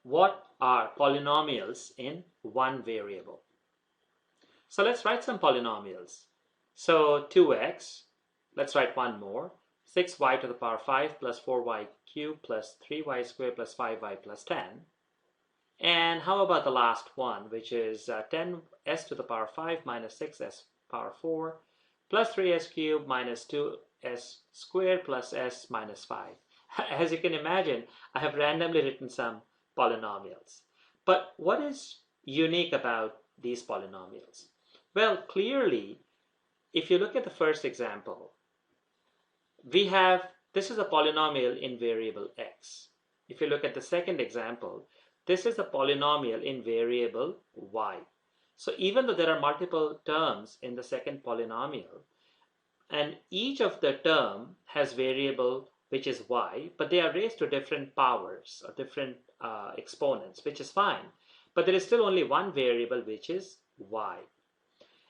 what are polynomials in one variable. So let's write some polynomials. So 2x, let's write one more, 6y to the power 5 plus 4y cubed plus 3y squared plus 5y plus 10. And how about the last one, which is 10s to the power 5 minus 6s power 4 plus 3s cubed minus 2s squared plus s minus 5. As you can imagine, I have randomly written some polynomials. But what is unique about these polynomials? Well, clearly, if you look at the first example, we have, this is a polynomial in variable x. If you look at the second example, this is a polynomial in variable y. So even though there are multiple terms in the second polynomial, and each of the term has variable which is y, but they are raised to different powers or different exponents, which is fine. But there is still only one variable which is y.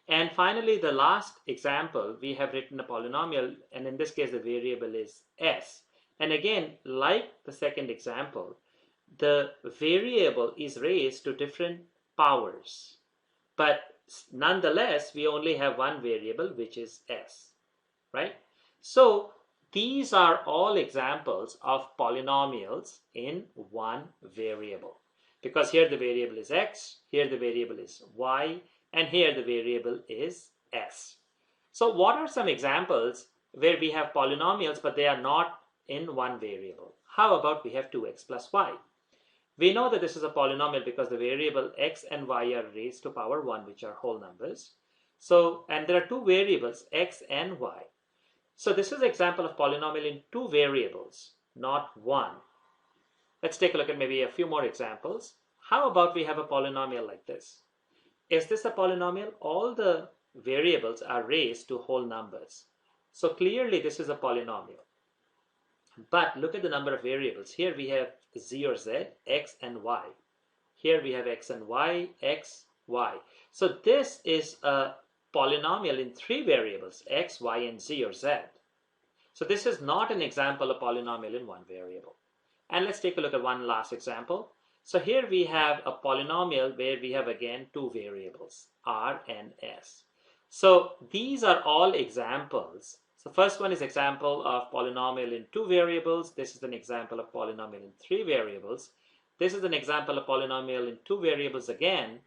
And finally, the last example, we have written a polynomial, and in this case, the variable is s. And again, like the second example, the variable is raised to different powers. But nonetheless, we only have one variable, which is s, right? So these are all examples of polynomials in one variable. Because here the variable is x, here the variable is y, and here the variable is s. So what are some examples where we have polynomials but they are not in one variable? How about we have 2x plus y? We know that this is a polynomial because the variable x and y are raised to power 1, which are whole numbers. So, and there are two variables, x and y. So this is an example of polynomial in two variables, not one. Let's take a look at maybe a few more examples. How about we have a polynomial like this? Is this a polynomial? All the variables are raised to whole numbers. So clearly this is a polynomial. But look at the number of variables. Here we have z or z, x and y. Here we have x and y, x, y. So this is a polynomial in three variables, x, y, and z or z. So this is not an example of polynomial in one variable. And let's take a look at one last example. So here we have a polynomial where we have again two variables, r and s. So these are all examples. So first one is example of polynomial in two variables. This is an example of polynomial in three variables. This is an example of polynomial in two variables again,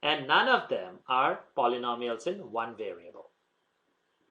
and none of them are polynomials in one variable.